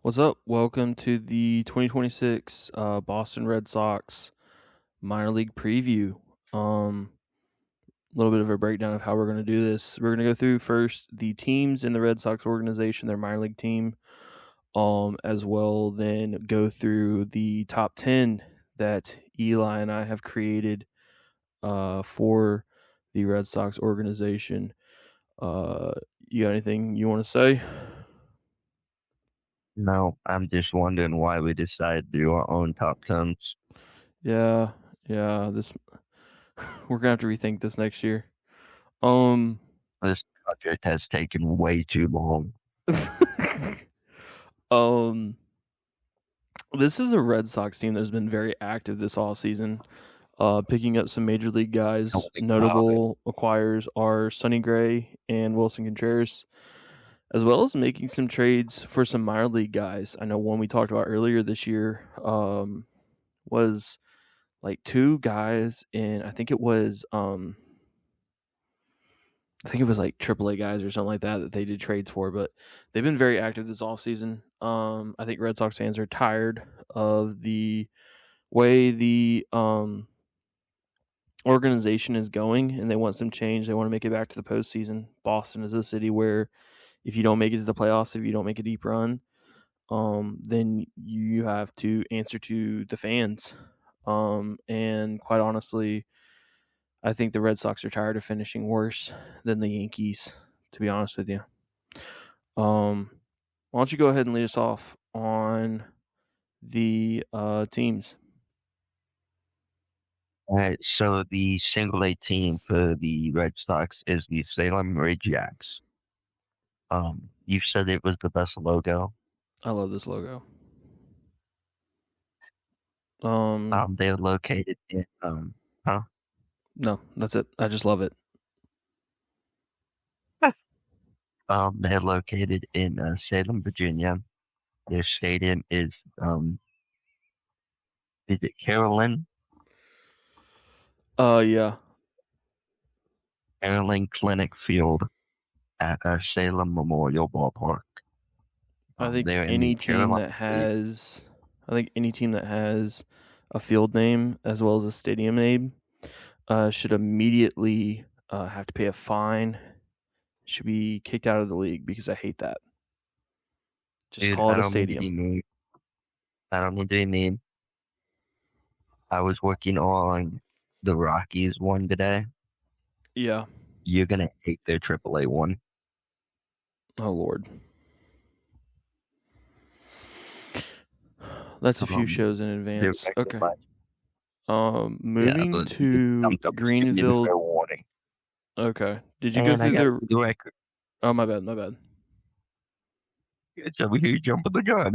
What's up? Welcome to the 2026 Boston Red Sox Minor League preview. A little bit of a breakdown of how we're going to do this. We're going to go through first the teams in the Red Sox organization, their minor league team, as well. Then go through the top 10 that Eli and I have created for the Red Sox organization. You got anything you want to say? No, I'm just wondering why we decided to do our own top tens. Yeah, yeah. This we're gonna have to rethink this next year. Um, This project has taken way too long. um, this is a Red Sox team that's been very active this all season, picking up some major league Tell guys. me about it. Notable acquires are Sonny Gray and Wilson Contreras, as well as making some trades for some minor league guys. I know one we talked about earlier this year was like two guys in I think it was like AAA guys or something like that that they did trades for, but they've been very active this offseason. I think Red Sox fans are tired of the way the organization is going, and they want some change. They want to make it back to the postseason. Boston is a city where if you don't make it to the playoffs, if you don't make a deep run, then you have to answer to the fans. And quite honestly, I think the Red Sox are tired of finishing worse than the Yankees, to be honest with you. Why don't you go ahead and lead us off on the teams? All right, so the single A team for the Red Sox is the Salem Jacks. You said it was the best logo. I love this logo. Um, They're located in huh? no, that's it. I just love it. They're located in Salem, Virginia. Their stadium is it Carolyn? Yeah. Carolyn Clinic Field at Salem Memorial Ballpark. I think They're in the any team Carolina that League. has, I think any team that has a field name as well as a stadium name should immediately have to pay a fine. Should be kicked out of the league because I hate that. Just Dude, call I it a don't mean to be stadium. mean. I don't mean to be mean. I was working on the Rockies one today. Yeah. You're gonna hate their AAA one. Oh Lord. That's a few Um, shows in their advance. record Okay. last, yeah, Moving but you to jumped up a few minutes Greenville. there warning. Okay. Did you go And I through got the? the record. Oh, my bad. My bad. It's over here jumping the gun.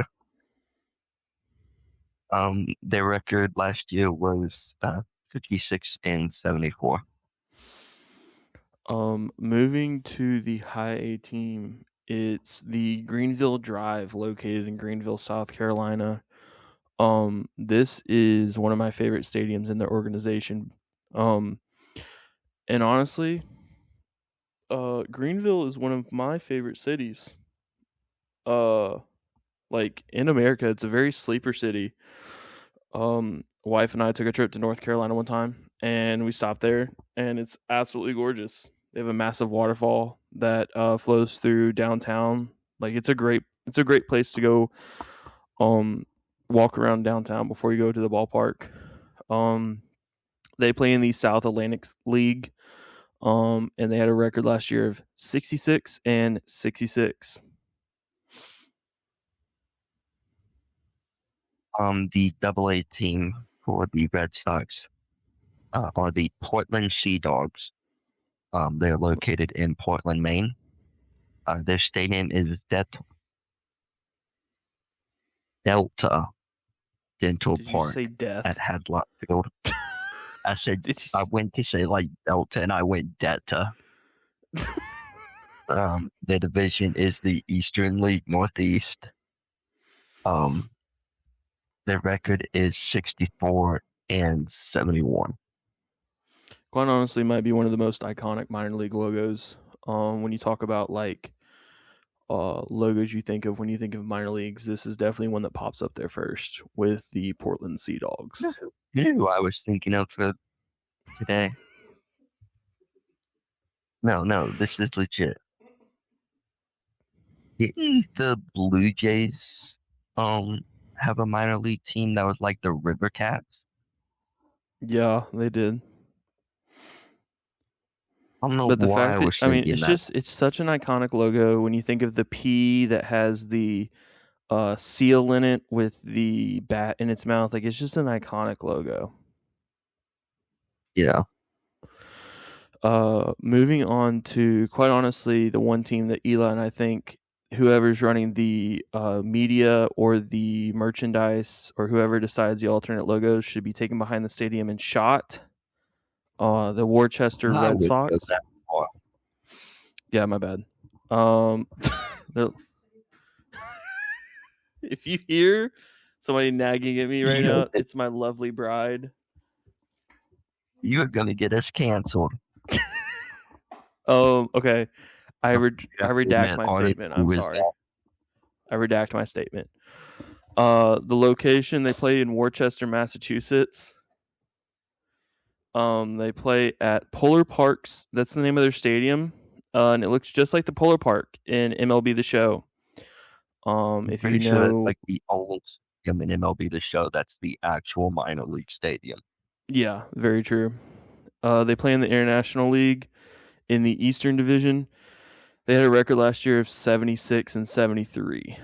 Their record last year was 56 and 74. Moving to the high A team. It's the Greenville Drive, located in Greenville, South Carolina. This is one of my favorite stadiums in their organization. Um, and honestly, Greenville is one of my favorite cities. Uh, like in America, it's a very sleeper city. Wife and I took a trip to North Carolina one time, and we stopped there, and it's absolutely gorgeous. They have a massive waterfall that flows through downtown. Like it's a great place to go. Um, Walk around downtown before you go to the ballpark. Um, they play in the South Atlantic League. And they had a record last year of 66 and 66. The Double A team for the Red Sox are the Portland Sea Dogs. They're located in Portland, Maine. Their stadium is Delta Dental Did you say Park at death? Hadlot Field. I said Did I went to say like Delta and I went Delta. you? Their division is the Eastern League Northeast. Um, their record is 64 and 71. Quite honestly, might be one of the most iconic minor league logos. When you talk about like logos you think of when you think of minor leagues, this is definitely one that pops up there first with the Portland Sea Dogs. You know who I was thinking of for today? No, this is legit. Didn't the Blue Jays have a minor league team that was like the River Cats? Yeah, they did. I don't know But the why fact I that was it's thinking that. just it's such an iconic logo when you think of the P that has the seal in it with the bat in its mouth. Like it's just an iconic logo. Yeah. Moving on to quite honestly the one team that Eli and I think whoever's running the media or the merchandise or whoever decides the alternate logos should be taken behind the stadium and shot. The Worcester I Red would go Sox. that far. Yeah, my bad. Um, if you hear somebody nagging at me right You know now, that it's my lovely bride. you're gonna get us canceled. Okay. I You have to redact admit, my Artist, statement. I'm who is sorry. that? I redact my statement. The location they play in Worcester, Massachusetts. They play at Polar Parks. That's the name of their stadium, and it looks just like the Polar Park in MLB The Show. I'm If pretty you sure that's know, like the only stadium in MLB The Show that's the actual minor league stadium. yeah, very true. They play in the International League in the Eastern Division. They had a record last year of 76 and 73.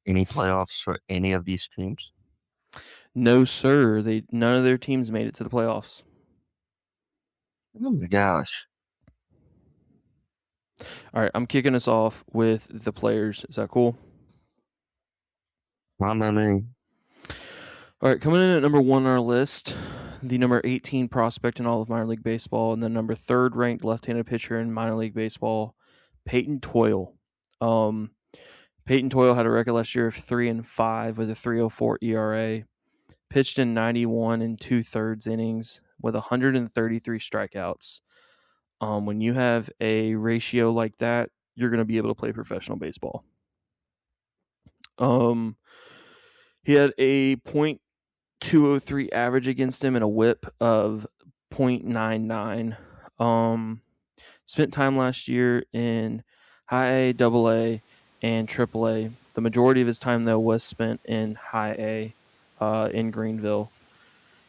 Any playoffs for any of these teams? No, sir. None of their teams made it to the playoffs. Oh my gosh. All right, I'm kicking us off with the players. Is that cool? I mean, All right, coming in at number 1 on our list, the number 18 prospect in all of minor league baseball, and the number 3rd ranked left-handed pitcher in minor league baseball, Peyton Toyle. Peyton Toyle had a record last year of 3-5 with a 3.04 ERA. Pitched in 91 and 2/3 innings with 133 strikeouts. When you have a ratio like that, you're going to be able to play professional baseball. He had a .203 average against him and a WHIP of .99. Spent time last year in High A, Double A, and Triple A. The majority of his time though was spent in High A, in Greenville.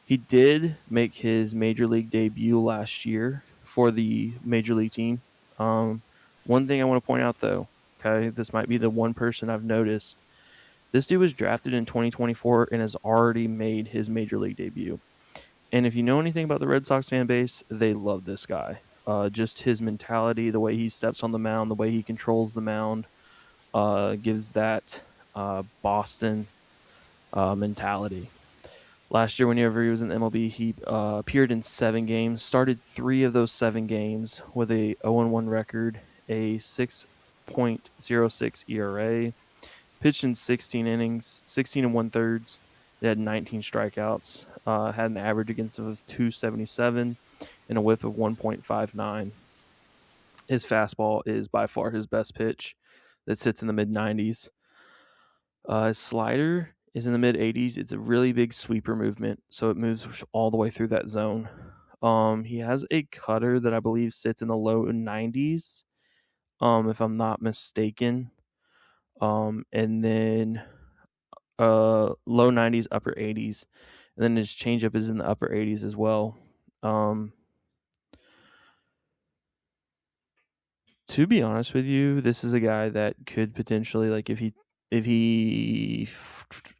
He did make his major league debut last year for the major league team. One thing I want to point out though, okay, this might be the one person I've noticed. This dude was drafted in 2024 and has already made his major league debut. And if you know anything about the Red Sox fan base, they love this guy. Just his mentality, the way he steps on the mound, the way he controls the mound, gives that Boston mentality. Last year, whenever he was in the MLB, he appeared in 7 games, started 3 of those 7 games with a 0-1 record, a 6.06 ERA, pitched in 16 innings, 16 and 1/3. They had 19 strikeouts, had an average against him of 277 and a whip of 1.59. His fastball is by far his best pitch that sits in the mid 90s. His slider is in the mid 80s. It's a really big sweeper movement, so it moves all the way through that zone. He has a cutter that I believe sits in the low 90s, if I'm not mistaken. And then low 90s, upper 80s. And then his changeup is in the upper 80s as well. To be honest with you, this is a guy that could potentially, like, if he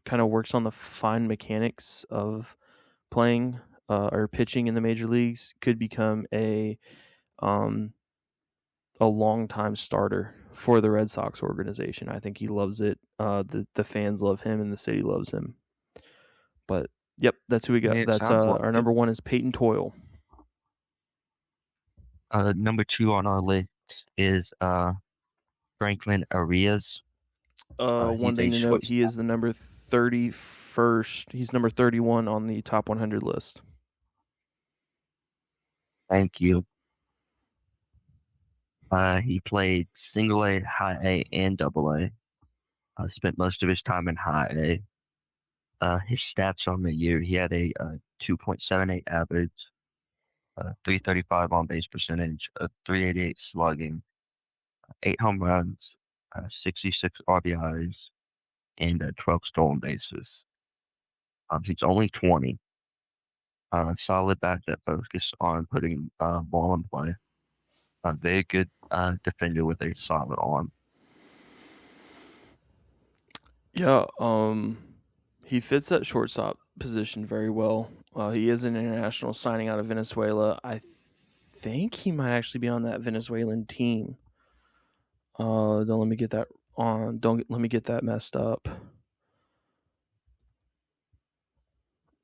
kind of works on the fine mechanics of playing or pitching in the major leagues, could become a long time starter for the Red Sox organization. I think he loves it. The fans love him, and the city loves him. But yep, that's who we got. it That's sounds like our it. number 1 is Peyton Toyle. Number 2 on our list is Franklin Arias. One He's a thing to note, he shortstop. is the number 31st. He's number 31 on the top 100 list. Thank you. He played single A, high A, and double A. Spent most of his time in high A. His stats on the year, he had a 2.78 average, 335 on base percentage, a 388 slugging, 8 home runs, 66 RBIs, and 12 stolen bases. He's only 20. Solid bat that focus on putting ball in play. A very good defender with a solid arm. Yeah, he fits that shortstop position very well. He is an international signing out of Venezuela. I think he might actually be on that Venezuelan team. Don't let me get that on. Don't let me get that messed up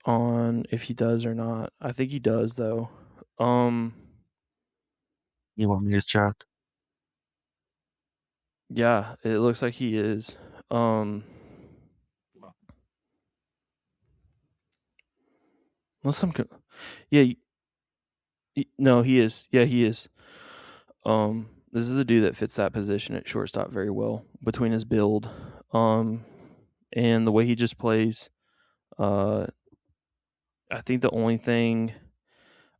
on if he does or not. I think he does though. Um, You want me to check? yeah, it looks like he is. Um, unless I'm, yeah, no, he is. Yeah, he is. This is a dude that fits that position at shortstop very well between his build, um, and the way he just plays. Uh, I think the only thing,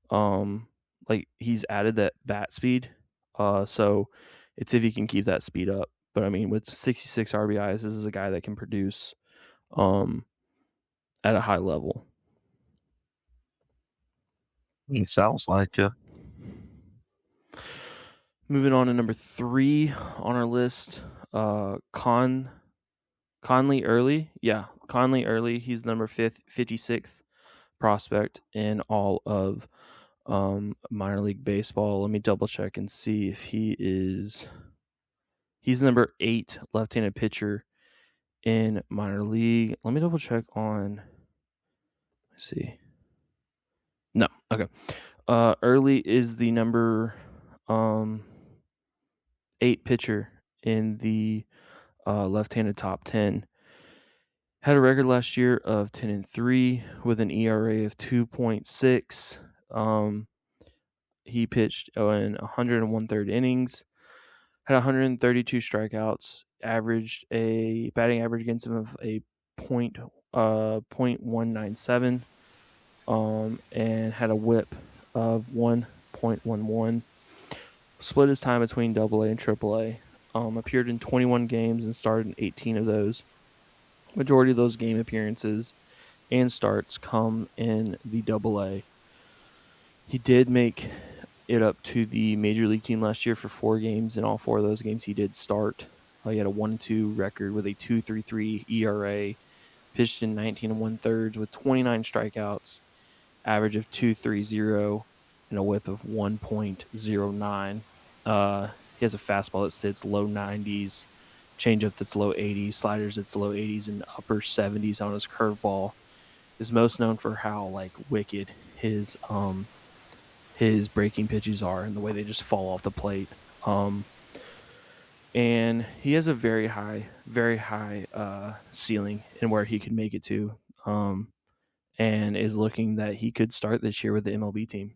um, like he's added that bat speed, so it's if he can keep that speed up. But I mean, with 66 RBIs, this is a guy that can produce, um, at a high level. It sounds like it. Moving on to number 3 on our list, Conley Early. Yeah, Conley Early. He's number 56th prospect in all of minor league baseball. Let me double check and see if he is. He's number 8 left-handed pitcher in minor league. Let me double check on. Let's see. No, okay. Early is the number um, 8 pitcher in the left-handed top 10. Had a record last year of 10-3 with an ERA of 2.6. He pitched in 101 innings, had 132 strikeouts, averaged a batting average against him of a .197, and had a WHIP of 1.11. Split his time between Double A and Triple A. Appeared in 21 games and started in 18 of those. Majority of those game appearances and starts come in the Double A. He did make it up to the major league team last year for 4 games. In all 4 of those games, he did start. He had a 1-2 record with a 2.33 ERA. Pitched in 19 and 1/3 with 29 strikeouts, average of 2.30, and a WHIP of 1.09. He has a fastball that sits low 90s, changeup that's low 80s, sliders that's low 80s, and upper 70s on his curveball. Is most known for how like wicked his breaking pitches are and the way they just fall off the plate. And he has a very high ceiling in where he could make it to, and is looking that he could start this year with the MLB team.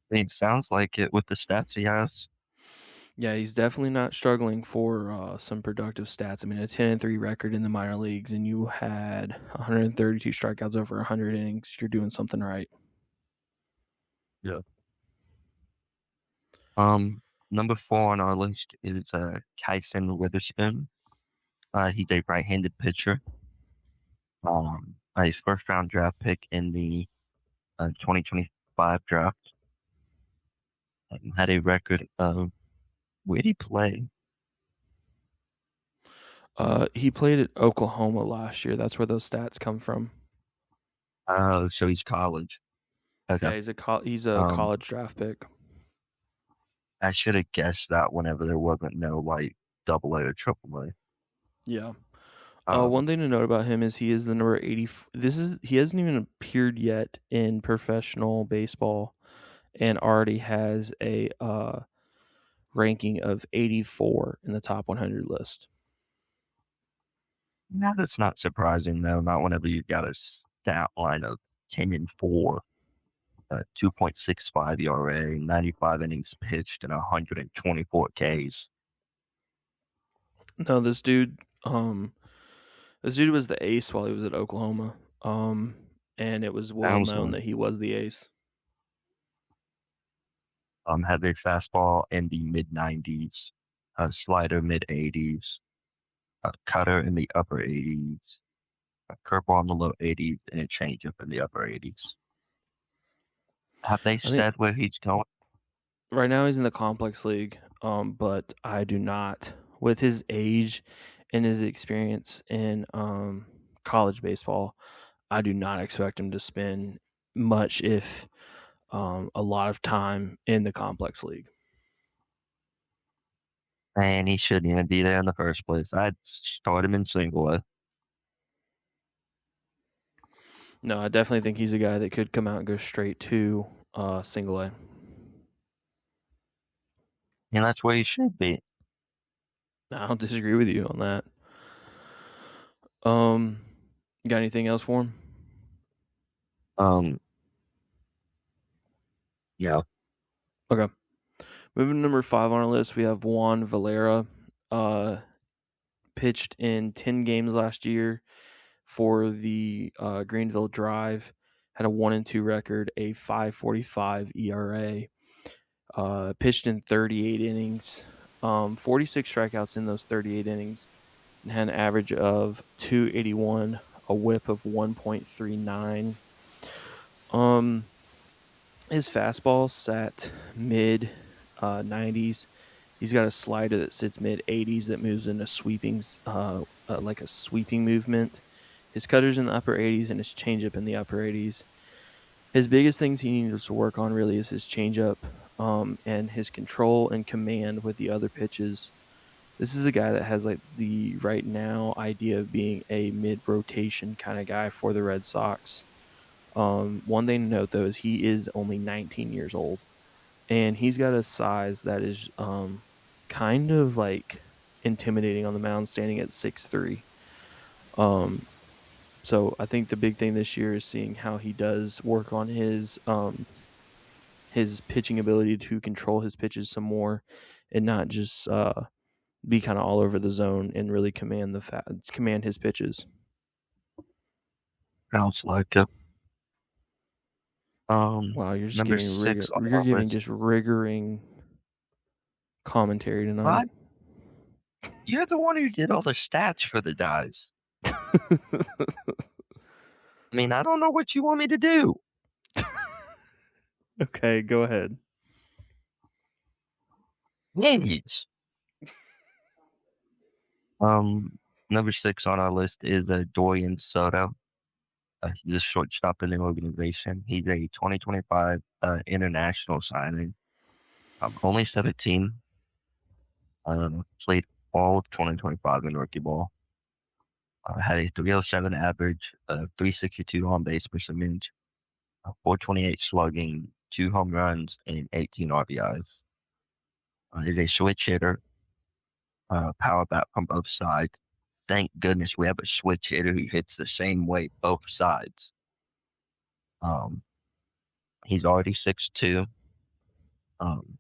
It sounds like it with the stats he has. Yeah, he's definitely not struggling for some productive stats. I mean, a 10-3 record in the minor leagues, and you had 132 strikeouts over 100 innings. You're doing something right. Yeah. Um, Number 4 on our list is Kyson Witherspoon. He's a right-handed pitcher. A first-round draft pick in the 2025 draft. Had a record of where did he play? He played at Oklahoma last year. That's where those stats come from. Oh, so he's college. Okay. Yeah, he's a Um, college draft pick. I should have guessed that whenever there wasn't no like double A or triple A. Yeah. Um, One thing to note about him is he is the number 80. He hasn't even appeared yet in professional baseball, and already has a ranking of 84 in the top 100 list. Now that's not surprising though. Not whenever you got a stat line of 10-4. 2.65 ERA, 95 innings pitched, and 124 Ks. No, this dude was the ace while he was at Oklahoma. And it was well Sounds known that he was the ace. had a fastball in the mid 90s, a slider mid 80s, a cutter in the upper 80s, a curveball in the low 80s, and a changeup in the upper 80s. Have they I think said where he's going? right now he's in the complex league. But I do not, with his age and his experience in college baseball, I do not expect him to spend much, if a lot of time in the complex league. And he shouldn't even be there in the first place. I'd start him in single A. No, I definitely think he's a guy that could come out and go straight to single A. And that's where he should be. I don't disagree with you on that. Um, got anything else for him? Um, yeah. Okay. Moving to number 5 on our list, we have Juan Valera. Pitched in 10 games last year for the Greenville Drive. Had a 1-2 record, a 5.45 ERA. Pitched in 38 innings, 46 strikeouts in those 38 innings, and had an average of 281, a whip of 1.39. His fastball sat mid 90s. He's got a slider that sits mid 80s that moves in a sweeping, like a sweeping movement. His cutter's in the upper 80s and his changeup in the upper 80s. His biggest things he needs to work on really is his changeup, and his control and command with the other pitches. This is a guy that has like the right now idea of being a mid rotation kind of guy for the Red Sox. One thing to note though is he is only 19 years old, and he's got a size that is kind of like intimidating on the mound, standing at 6'3". So I think the big thing this year is seeing how he does work on his pitching ability to control his pitches some more, and not just be kind of all over the zone and really command his pitches. Sounds like it. Wow, you're just Number giving six on you're our giving list. just riggering commentary tonight. What? You're the one who did all the stats for the guys. I mean, I don't know what you want me to do. Okay, go ahead. Yankees. Um, Number 6 on our list is Dorian Soto. He's a shortstop in the organization. He's a 2025 international signing. Only 17. Played all of 2025 in rookie ball. Had a 307 average, 362 on base percentage, 428 slugging, 2 home runs, and 18 RBIs. Is a switch hitter, power bat from both sides. Thank goodness we have a switch hitter who hits the same way both sides. Um, he's already 6'2". Um,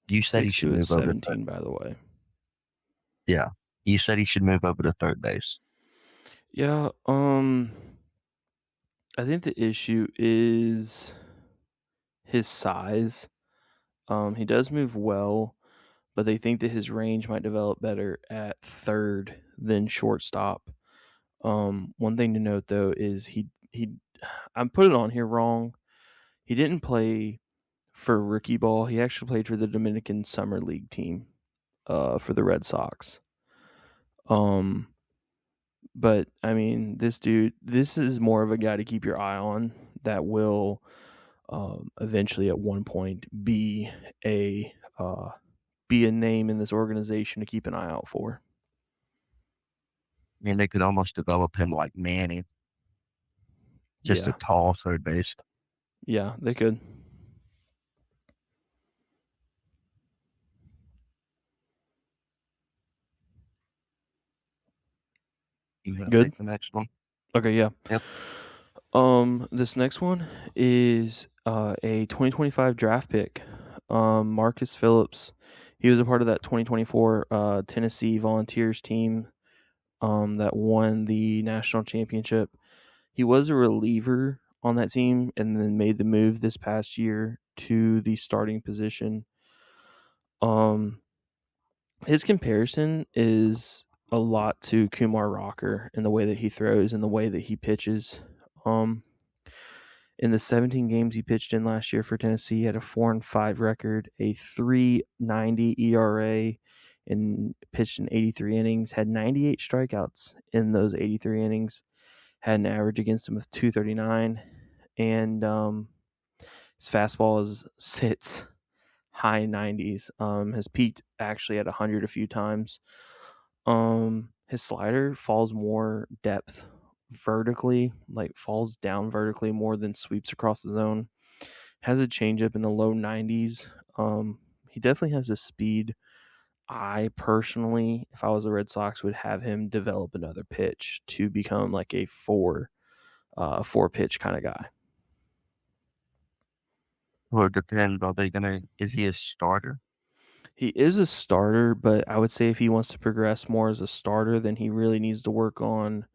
you said he should 6'2" at move over to 17, by the way. yeah. You said he should move over to third base. Yeah, I think the issue is his size. He does move well, but they think that his range might develop better at third than shortstop. One thing to note though is he I put it on here wrong. He didn't play for rookie ball. He actually played for the Dominican Summer League team, for the Red Sox. Um, but I mean, this is more of a guy to keep your eye on that will eventually at one point be a name in this organization to keep an eye out for. I mean, they could almost develop him like Manny, just a Yeah, tall third base. yeah, they could. You have to Good. take the next one. Okay, yeah. Yep. This next one is a 2025 draft pick. Marcus Phillips. He was a part of that 2024 Tennessee Volunteers team that won the national championship. He was a reliever on that team and then made the move this past year to the starting position. Um, his comparison is a lot to Kumar Rocker in the way that he throws and the way that he pitches. Um, in the 17 games he pitched in last year for Tennessee, he had a 4-5 record, a 3.90 ERA, and pitched in 83 innings. Had 98 strikeouts in those 83 innings. Had an average against him of 239, and his fastball sits high 90s. Has peaked actually at 100 a few times. His slider falls more depth vertically, like falls down vertically more than sweeps across the zone. Has a changeup in the low 90s. He definitely has a speed. I personally, if I was the Red Sox, would have him develop another pitch to become like a four pitch kind of guy. Or depend, is he a starter? He is a starter, but I would say if he wants to progress more as a starter, then he really needs to work on.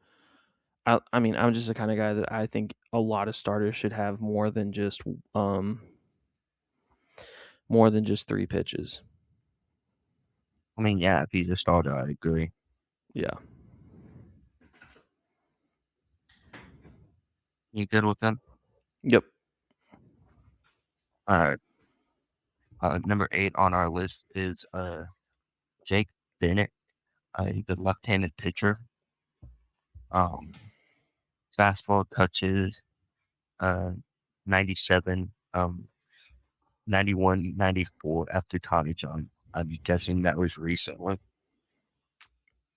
I mean, I'm just the kind of guy that I think a lot of starters should have um more than just three pitches. I mean, yeah, if he's a starter, I agree. Yeah. You good with him? Yep. All right. Number 8 on our list is Jake Bennett. He's a left-handed pitcher. Um, Fastball touches uh 97, 91, 94 after Tommy John. I'm guessing that was recently.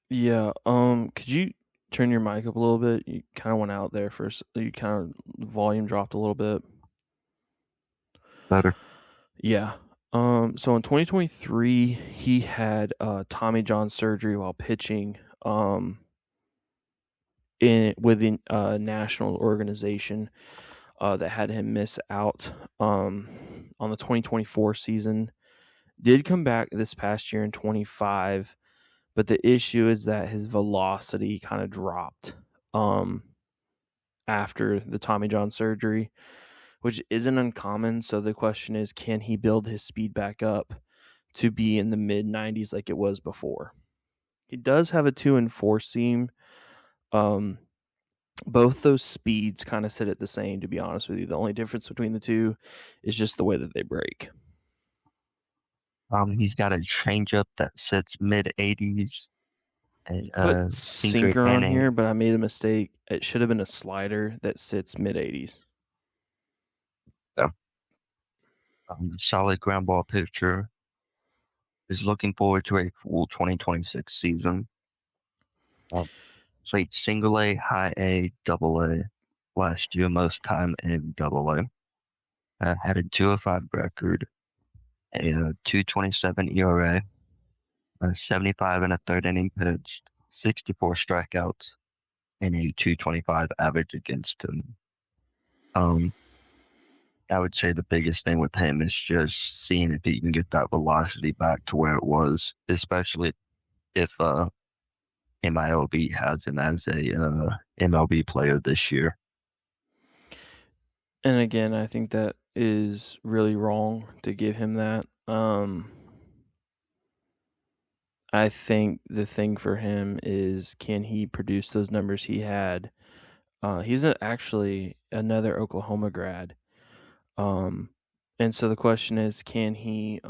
Yeah. Could you turn your mic up a little bit? You kind of went out there first. You kind of volume dropped a little bit. Better. Yeah. So in 2023, he had Tommy John surgery while pitching. In within a national organization that had him miss out on the 2024 season. Did come back this past year in 25, but the issue is that his velocity kind of dropped um, after the Tommy John surgery, which isn't uncommon. So the question is, can he build his speed back up to be in the mid 90s like it was before? He does have a 2 and 4 seam. Um, both those speeds kind of sit at the same, to be honest with you. The only difference between the two is just the way that they break. He's got a changeup that sits mid 80s, a I put sinker sinker and on a here, but I made a mistake. It should have been a slider that sits mid 80s. uh, solid ground ball pitcher. Is looking forward to a full 2026 season. Um, Played single A, high A, double A last year, most time in double A. Had a 205 record, a 227 ERA, 75 and a third inning pitched, 64 strikeouts, and a 225 average against him. Um, I would say the biggest thing with him is just seeing if he can get that velocity back to where it was, especially if MILB has him as a MLB player this year. And again, I think that is really wrong to give him that. I think the thing for him is, can he produce those numbers he had? He's actually another Oklahoma grad. Um, and so the question is, can he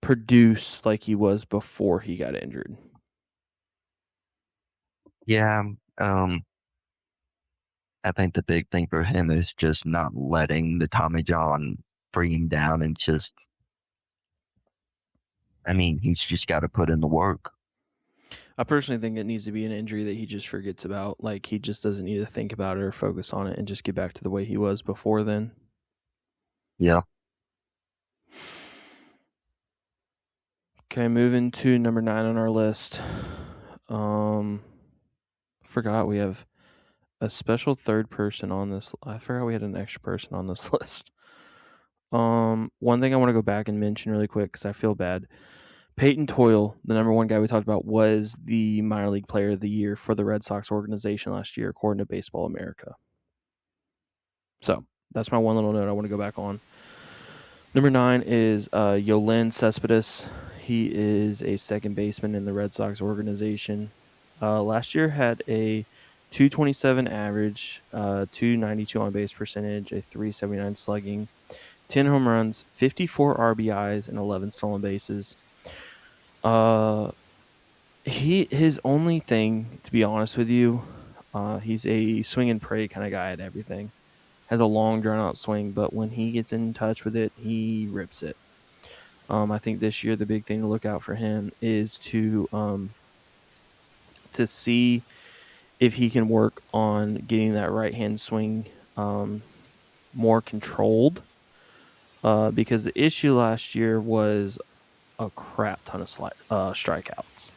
produce like he was before he got injured? Yeah, I think the big thing for him is just not letting the Tommy John bring him down and just, I mean, he's just got to put in the work. I personally think it needs to be an injury that he just forgets about. Like, he just doesn't need to think about it or focus on it and just get back to the way he was before then. Yeah. Okay, moving to number 9 on our list. Um, forgot we have a special third person on this. I forgot we had an extra person on this list. One thing I want to go back and mention really quick because I feel bad. Peyton Toyle, the number one guy we talked about, was the minor league player of the year for the Red Sox organization last year, according to Baseball America. So that's my one little note I want to go back on. Number 9 is Yolen Cespedes. He is a second baseman in the Red Sox organization. Last year had a 227 average, 292 on base percentage, a 379 slugging, 10 home runs, 54 RBIs, and 11 stolen bases. His only thing, to be honest with you, he's a swing and pray kind of guy at everything. Has a long drawn out swing, but when he gets in touch with it, he rips it. I think this year the big thing to look out for him is to see if he can work on getting that right hand swing more controlled. Because the issue last year was a crap ton of strikeouts.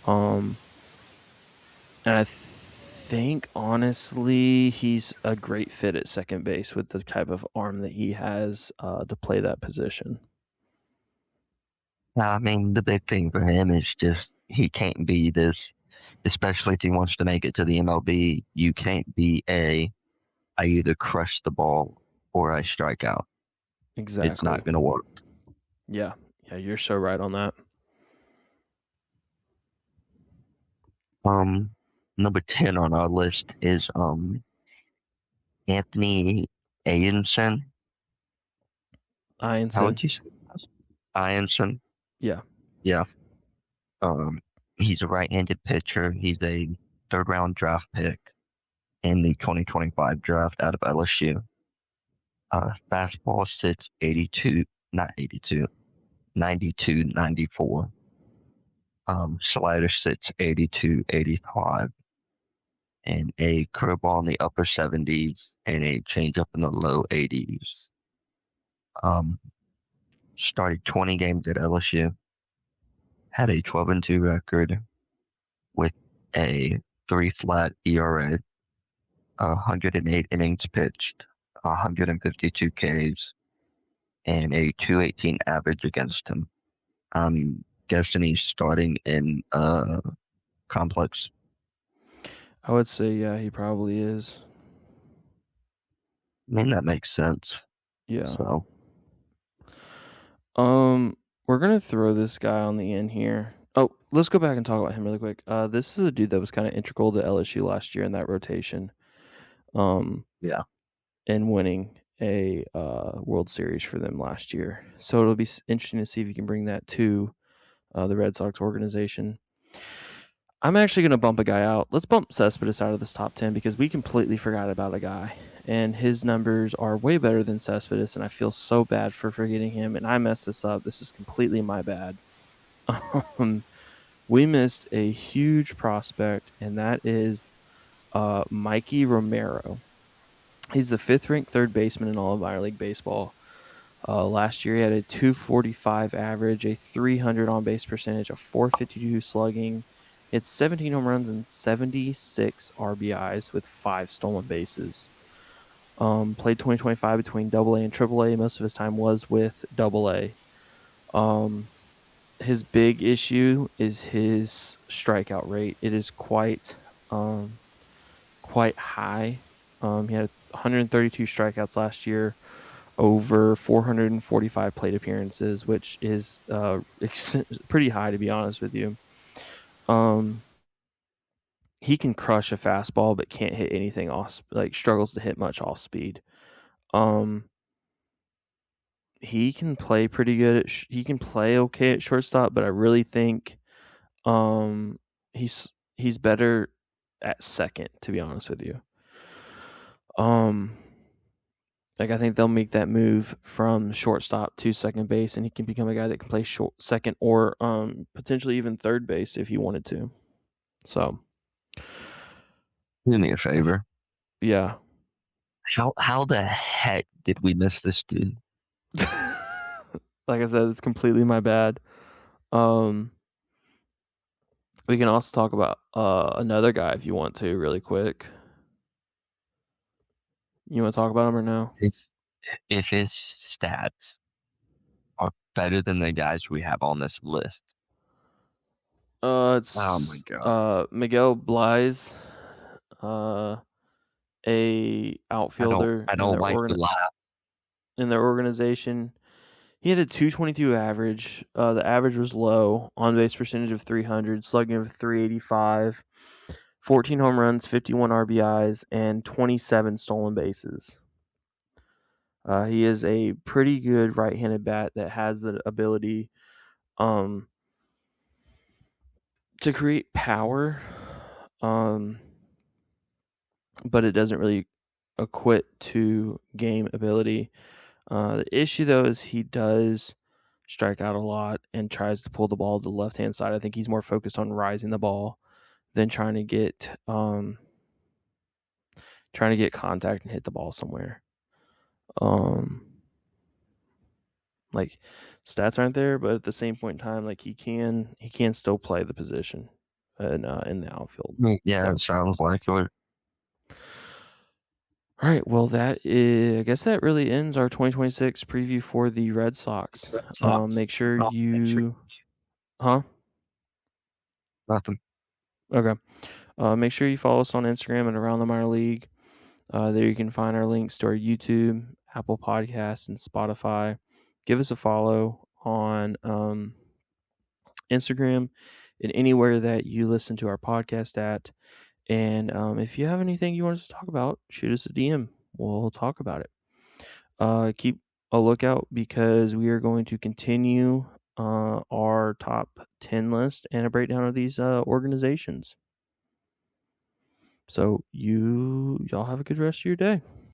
And I think, honestly, he's a great fit at second base with the type of arm that he has to play that position. I mean, the big thing for him is just he can't be this, especially if he wants to make it to the MLB. You can't be I either crush the ball or I strike out. Exactly. It's not going to work. Yeah, you're so right on that. Number 10 on our list is Anthony Ianson. How would you say that? Ianson? Yeah. Yeah. He's a right-handed pitcher. He's a third-round draft pick in the 2025 draft out of LSU. Fastball sits 92, 94. Slider sits 82, 85. And a curveball in the upper 70s and a changeup in the low 80s. Started 20 games at LSU. Had a 12-2 record with a 3 flat ERA, 108 innings pitched, 152 Ks, and a 218 average against him. I'm guessing he's starting in complex. I would say, yeah, he probably is. I mean, that makes sense. Yeah. So, we're gonna throw this guy on the end here. Oh, let's go back and talk about him really quick. This is a dude that was kind of integral to LSU last year in that rotation. Yeah. And winning a World Series for them last year. So it'll be interesting to see if you can bring that to the Red Sox organization. I'm actually going to bump a guy out. Let's bump Cespedes out of this top 10 because we completely forgot about a guy. And his numbers are way better than Cespedes, and I feel so bad for forgetting him. And I messed this up. This is completely my bad. We missed a huge prospect, and that is Mikey Romero. He's the 5th-ranked third baseman in all of minor league baseball. Last year, he had a 245 average, a 300 on-base percentage, a 452 slugging. It's 17 home runs and 76 RBIs with 5 stolen bases. Played 2025 between AA and AAA. Most of his time was with AA. His big issue is his strikeout rate. It is quite high. He had 132 strikeouts last year, over 445 plate appearances, which is pretty high, to be honest with you. He can crush a fastball, but can't hit anything off. Struggles to hit much off speed. He can play pretty good. He can play okay at shortstop, but I really think he's better at second, to be honest with you. I think they'll make that move from shortstop to second base, and he can become a guy that can play second or potentially even third base if he wanted to. So, do me a favor. Yeah. How the heck did we miss this dude? Like I said, it's completely my bad. We can also talk about another guy if you want to, really quick. You want to talk about him or no? If if his stats are better than the guys we have on this list, oh my It's God. Miguel Blais, uh, a I don't outfielder I don't like the laugh. in their organization. He had a 222 average. The average was low. On base percentage of 300, slugging of 385, 14 home runs, 51 RBIs, and 27 stolen bases. He is a pretty good right-handed bat that has the ability um, to create power, um, but it doesn't really equate to game ability. The issue, though, is he does strike out a lot and tries to pull the ball to the left-hand side. I think he's more focused on rising the ball than trying to get contact and hit the ball somewhere. Like stats aren't there, but at the same point in time, like he can still play the position in the outfield. Yeah, So, it sounds like it. all right, well I guess that really ends our 2026 preview for the Red Sox. Make sure you, huh? Nothing. Okay. Make sure you follow us on Instagram and Around the Minor League. There you can find our links to our YouTube, Apple Podcasts, and Spotify. Give us a follow on Instagram and anywhere that you listen to our podcast at. And if you have anything you want us to talk about, shoot us a DM. We'll talk about it. Keep a lookout because we are going to continue our top 10 list and a breakdown of these organizations. So y'all have a good rest of your day.